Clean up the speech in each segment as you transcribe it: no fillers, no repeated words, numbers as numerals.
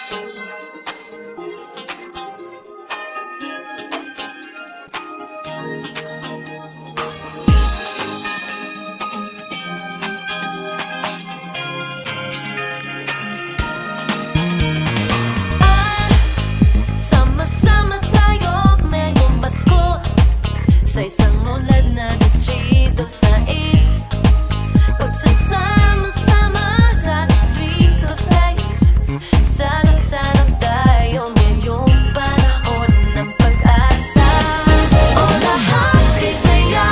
Sa isang ulad na distrito sa is pagsasama-sama sa distrito 6. Sana-sana tayo ngayong panahon ng pag-asa. O lahat kay saya,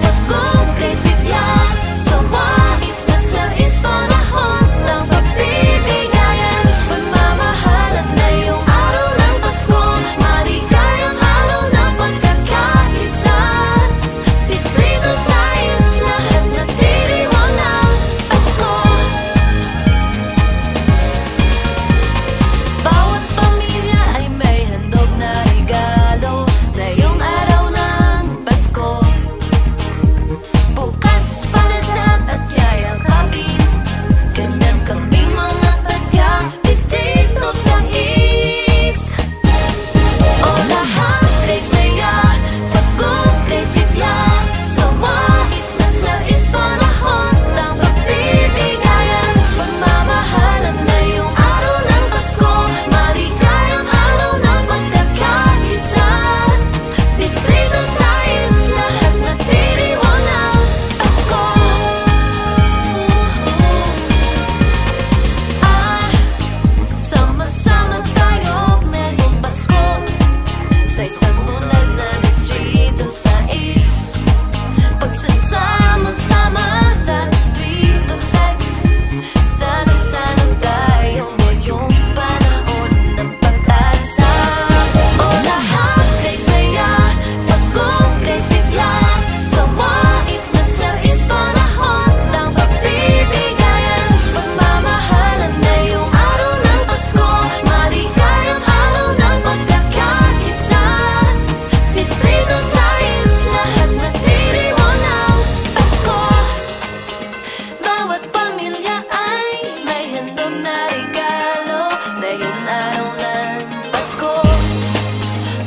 Pasko kay sigla, sa wais na sa is panahon ng pagbibigayan. Pagmamahalan na yung araw ng Pasko, maligayang araw ng pagkakaisa. Distrito 6, lahat nagdiriwang ng Pasko. Bawat pamilya ay may handog na regalo ngayong araw ng Pasko. Bukas palalag at yayakapin, ganyan kaming mga taga Distrito 6. O lahat kay saya, Pasko kay sigla, sa wais na sa is panahon ng pagbibigayan. Pagmamahalan na yung araw ng Pasko, maligayang araw ng pagkakaisa. Distrito 6, lahat nagdiriwang ng Pasko. Sama-sama tayo ngayong Pasko, sa isang ulad na distrito 6. Pagsasama-sama sa distrito 6. Sana-sana tayo ngayong panahon ng pag-asa. O lahat kay saya, Pasko kay sigla, sa wais na sa is panahon ng pagbibigayan. Pagmamahalan na yung araw ng Pasko, maligayang araw ng pagkakaisa. Distrito 6, lahat nagdiriwang ng Pasko. Bawat pamilya ay may handog na regalo ngayong araw ng Pasko.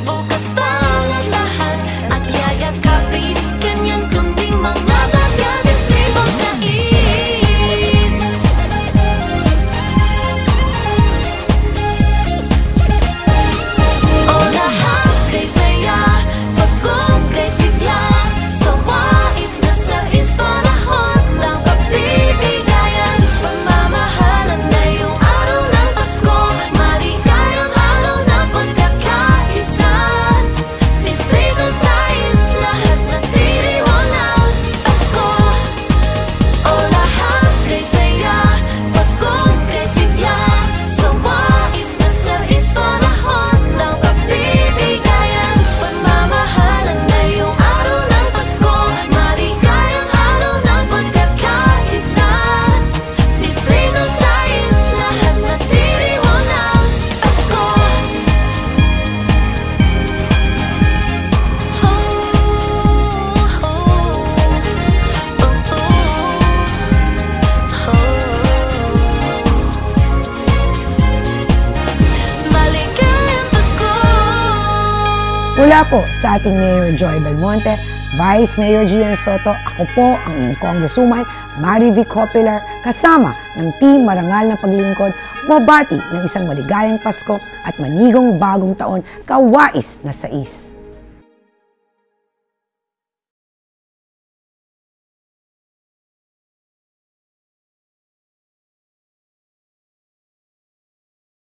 Bukas talang lahat at yayakapin, ganyan kaming mga taga Distrito 6. O lahat kay saya, Pasko kay sigla, sa wais na sa is panahon ng pagbibigayan. Pagmamahalan na yung araw ng Pasko, maligayang araw ng pagkakaisa. Distrito 6, lahat nagdiriwang ng Pasko. O lahat kay saya, Pasko kay sigla, sa wais na sa is panahon ng pagbibigayan. Pagmamahalan na yung araw ng Pasko, maligayang araw ng pagkakaisa. Distrito 6, lahat nagdiriwang ng Pasko. Maligayang Pasko. Mula po sa ating Mayor Joy Belmonte, Vice Mayor Gian Soto, ako po ang inyong Congresswoman, Mari V. Copilar, kasama ng Team Marangal na Paglilingkod, mabati ng isang maligayang Pasko at manigong bagong taon, kawais na 6.